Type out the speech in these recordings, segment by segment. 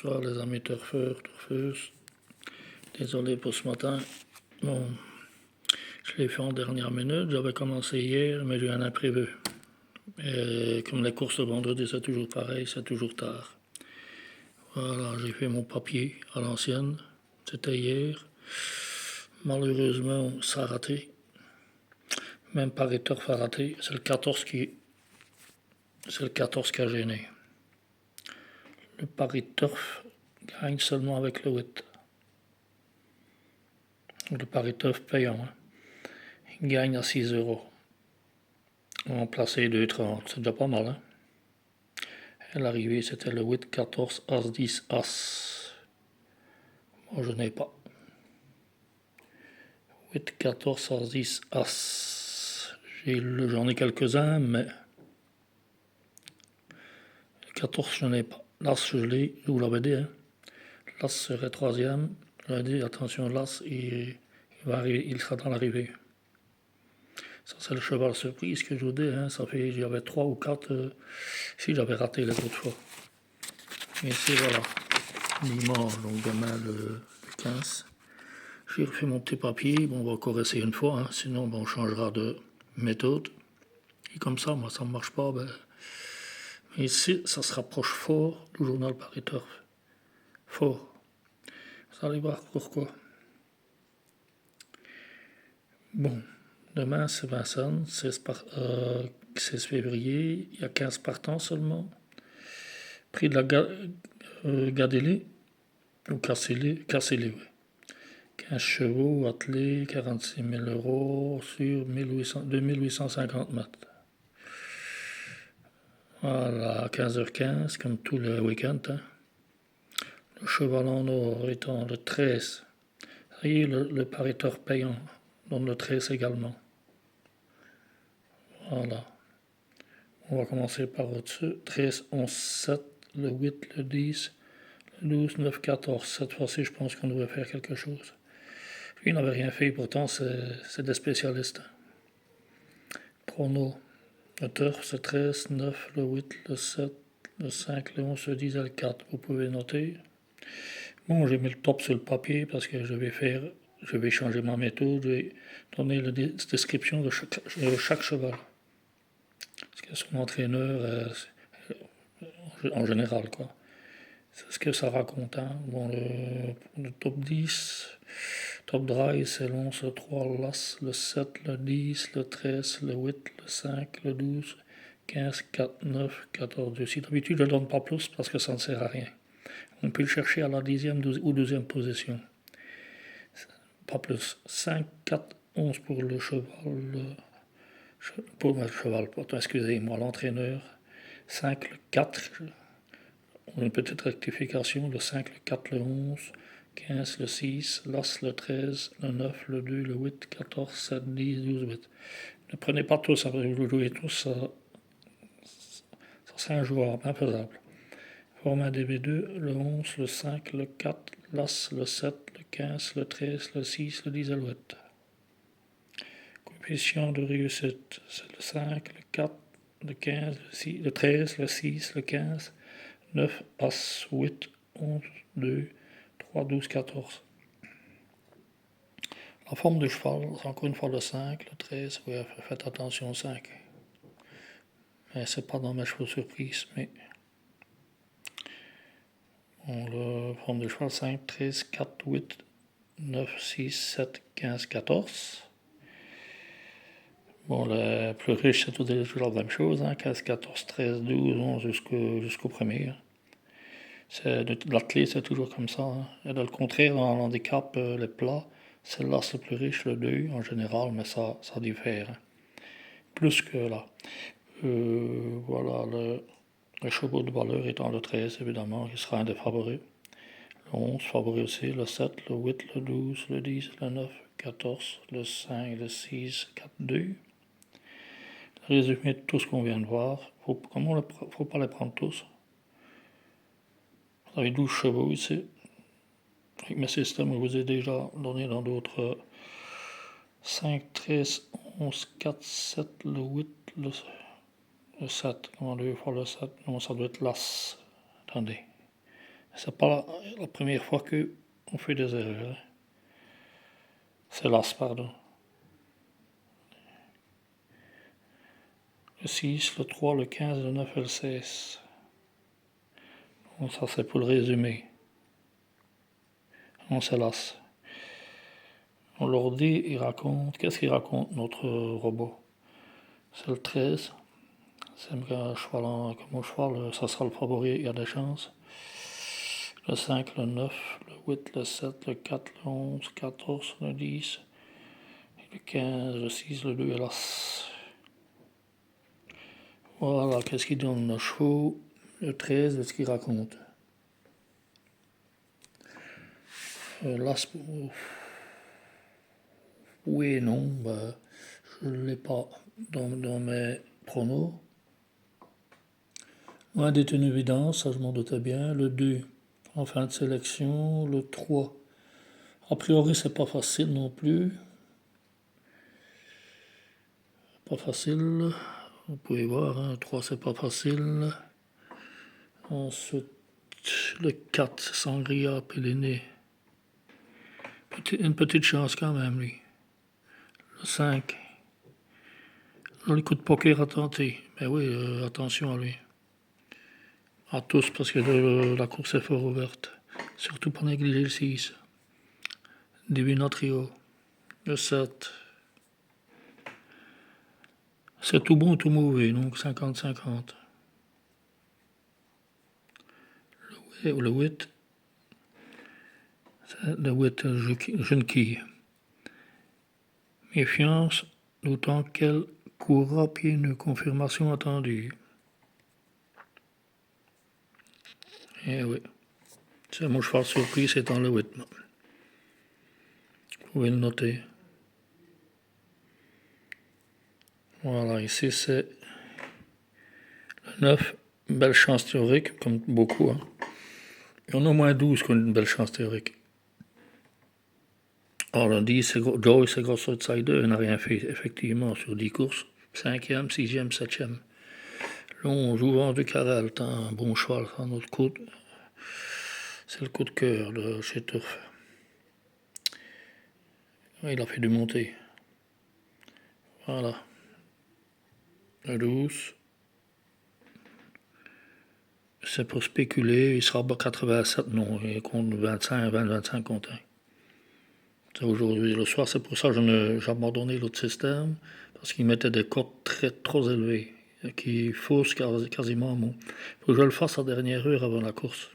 Bonsoir les amis turfeurs, turfeuses. Désolé pour ce matin. Bon, je l'ai fait en dernière minute. J'avais commencé hier, mais j'ai eu un imprévu. Et comme les courses le vendredi, c'est toujours pareil, c'est toujours tard. Voilà, j'ai fait mon papier à l'ancienne. C'était hier. Malheureusement, ça a raté. Même Paris Turf a raté. C'est le 14 qui a gêné. Le Paris Turf gagne seulement avec le 8. Le Paris Turf payant. Hein. Il gagne à 6 €. On placé 2,30. C'est déjà pas mal. Hein? Et l'arrivée, c'était le 8, 14, As, 10, As. Moi, je n'ai pas. 8, 14, As, 10, As. J'en ai quelques-uns, mais 14, je n'ai pas. L'As, je l'ai, je vous l'avais dit. Hein? L'As serait troisième. J'avais dit, attention, l'As, il va arriver, il sera dans l'arrivée. Ça, c'est le cheval surprise que je vous dis. Hein? Ça fait, j'avais 3 ou 4. Si j'avais raté les autres fois. Et ici, voilà. Dimanche, donc demain le 15. J'ai refait mon petit papier. Bon, on va encore essayer une fois. Hein? Sinon, on changera de méthode. Et comme ça, moi, ça ne marche pas. Mais ici, ça se rapproche fort du journal Paris Turf. Fort. Vous allez voir pourquoi. Bon, demain, c'est Vincennes. 16 février. Il y a 15 partants seulement. Prix de la Gadélé. Ou Cassélé, oui. 15 chevaux, attelés, 46 000 € sur 2850 mètres. Voilà, à 15h15, comme tous les week-ends. Hein. Le cheval en or étant le 13. Ça y est, le pariteur payant donne le 13 également. Voilà. On va commencer par au-dessus. 13, 11, 7, le 8, le 10, le 12, 9, 14. Cette fois-ci, je pense qu'on devrait faire quelque chose. Lui, il n'avait rien fait, pourtant, c'est des spécialistes. Prono. Le turf, c'est 13, 9, le 8, le 7, le 5, le 11, le 10 et le 4. Vous pouvez noter. Bon, j'ai mis le top sur le papier parce que je vais changer ma méthode. Je vais donner la description de chaque cheval. Parce que son entraîneur, en général, quoi. C'est ce que ça raconte. Hein. Bon, le top 10, top drive, c'est le 11, le 3, l'As, le 7, le 10, le 13, le 8, le 5, le 12, 15, 4, 9, 14, 12. D'habitude, je ne donne pas plus parce que ça ne sert à rien. On peut le chercher à la 10e ou 12e position. Pas plus. 5, 4, 11 pour le cheval. Excusez-moi, l'entraîneur. 5, le 4. On a une petite rectification. Le 5, le 4, le 11. 15, le 6, l'As, le 13, le 9, le 2, le 8, 14, 7, 10, 12, 8. Ne prenez pas tous, ça vous jouez tous, ça c'est injouable, infaisable. Format DB2, le 11, le 5, le 4, l'As, le 7, le 15, le 13, le 6, le 10 et le 8. Coefficient de réussite, c'est le 5, le 4, le 15, le 6, le 13, le 6, le 15, 9, As, 8, 11, 2, 3, 12, 14. La forme du cheval, c'est encore une fois le 5, le 13, oui, faites attention au 5. Mais c'est pas dans mes chevaux surprises, mais... Bon, la forme du cheval, 5, 13, 4, 8, 9, 6, 7, 15, 14. Bon, le plus riche, c'est toujours la même chose, hein, 15, 14, 13, 12, 11 jusqu'au premier. La clé, c'est toujours comme ça. Hein. Et de le contraire, dans l'handicap, les plats, celle-là, c'est plus riche, le 2 en général, mais ça diffère. Hein. Plus que là. Voilà, le chevaux de valeur étant le 13, évidemment, qui sera un des favoris. Le 11, favori aussi, le 7, le 8, le 12, le 10, le 9, 14, le 5, le 6, 4, 2. Résumé de tout ce qu'on vient de voir. Il ne faut pas les prendre tous. Vous avez 12 chevaux ici. Avec mes systèmes, je vous ai déjà donné dans d'autres 5, 13, 11, 4, 7, le 8, le 7. Comment 2 fois le 7? Non, ça doit être l'As. Attendez. C'est pas la première fois qu'on fait des erreurs. C'est l'As, pardon. Le 6, le 3, le 15, le 9 et le 16. Bon, ça c'est pour le résumé. On c'est l'As. On leur dit, il raconte. Qu'est-ce qu'il raconte notre robot? C'est le 13. C'est un cheval, comme mon cheval, ça sera le favori, il y a des chances. Le 5, le 9, le 8, le 7, le 4, le 11, le 14, le 10, le 15, le 6, le 2 et l'As. Voilà, qu'est-ce qu'il donne le chevaux? Le 13, ce qu'il raconte. L'As, oui et non, je ne l'ai pas dans mes pronos. Un est une évidence, ça je m'en doutais bien. Le 2, en fin de sélection. Le 3, a priori c'est pas facile non plus. Pas facile. Vous pouvez voir, hein, 3 c'est pas facile. Ensuite, le 4, Sangria Pelliné. Une petite chance quand même, lui. Le 5, le coup de poker à tenter. Mais oui, attention à lui. À tous, parce que la course est fort ouverte. Surtout pas négliger le 6. Divino Trio. Le 7. C'est tout bon, tout mauvais, donc 50-50. Le 8. Le 8, jeune quille. Méfiance, d'autant qu'elle courra pied une confirmation attendue. Eh oui. C'est mon cheval surpris, c'est dans le 8. Vous pouvez le noter. Voilà, ici c'est le 9. Belle chance théorique, comme beaucoup. Hein. Il y en a au moins 12 qui ont une belle chance théorique. Alors le 10, Joy, c'est gros outsider, il n'a rien fait effectivement sur 10 courses. 5e, 6e, 7e. Là, on joue en du Carrel, un bon cheval, ça, notre coup. C'est le coup de cœur de chez Turf. Il a fait du monter. Voilà. Le 12. C'est pour spéculer, il sera bas 87, non, il compte 25, 20, 25 comptes. C'est aujourd'hui, le soir, c'est pour ça que j'ai abandonné l'autre système, parce qu'il mettait des cotes trop élevées, qui faussent quasiment mon. Il faut que je le fasse à dernière heure avant la course.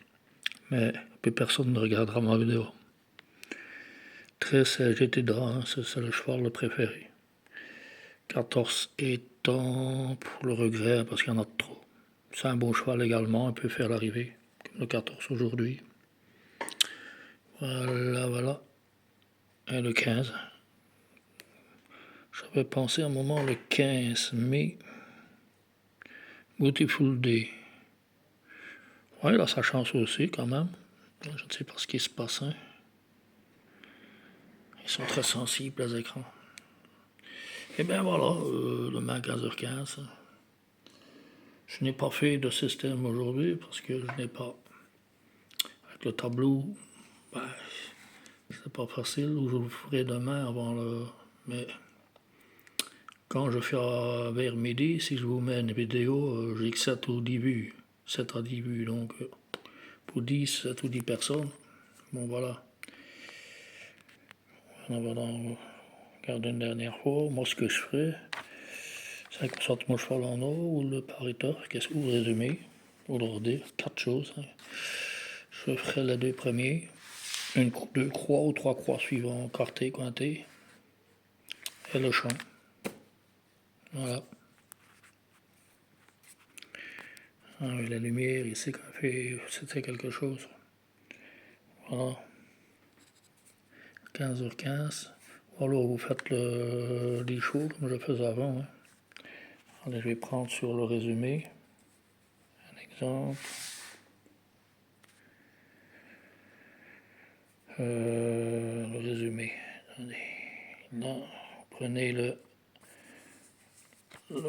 Mais plus personne ne regardera ma vidéo. 13, c'est GT Dra, hein, c'est le cheval le préféré. 14 étant pour le regret, parce qu'il y en a trop. C'est un bon cheval également, il peut faire l'arrivée, comme le 14 aujourd'hui. Voilà. Et le 15. J'avais pensé à un moment le 15 mai. Beautiful Day. Ouais, il a sa chance aussi quand même. Je ne sais pas ce qui se passe. Hein. Ils sont très sensibles, les écrans. Et bien voilà, demain 15h15. Je n'ai pas fait de système aujourd'hui parce que je n'ai pas. Avec le tableau, ben, c'est pas facile. Ou je le ferai demain avant le. Mais quand je fais vers midi, si je vous mets une vidéo, j'ai que 7 ou 10 vues. 7 à 10 vues. Donc pour 10, 7 ou 10 personnes. Bon voilà. On va regarder une dernière fois. Moi ce que je ferai, c'est qu'on sorte mon cheval en or ou le pariteur, ou le résumé, ou leur dire 4 choses. Hein. Je ferai les 2 premiers, 2 croix ou 3 croix suivant quarté, cointé, et le champ. Voilà. Ah, la lumière ici, c'était quelque chose. Voilà. 15h15. Alors vous faites le lit chaud comme je faisais avant. Hein. Allez, je vais prendre sur le résumé. Un exemple. Le résumé. Attendez. Là, prenez le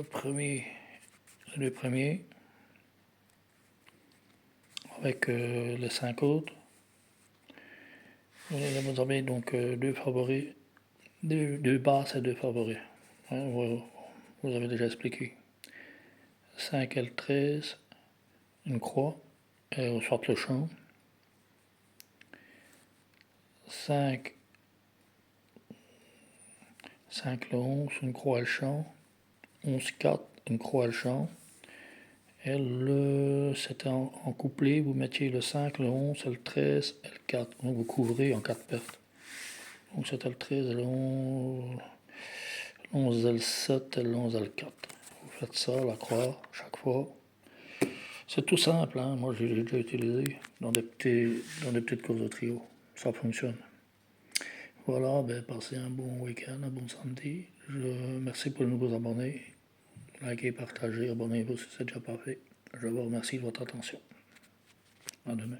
premier. Le premier. avec les 5 autres. Vous avez donc deux favoris, deux basses et deux favoris. Hein, vous avez déjà expliqué. 5 L13, une croix, et soit le champ. 5 le 11, une croix le champ. 11 4, une croix le champ. Et c'était en couplet, vous mettiez le 5, le 11, le 13 et le 4. Donc vous couvrez en 4 pertes. Donc c'était le 13, le 11, le 7 et le 11 et le 4. Vous faites ça, la croix, chaque fois. C'est tout simple, hein? Moi j'ai déjà utilisé dans des petites courses de trio. Ça fonctionne. Voilà, passez un bon week-end, un bon samedi. Merci pour nous nouveaux abonnés. Likez, partagez, abonnez-vous si ce n'est déjà pas fait. Je vous remercie de votre attention. À demain.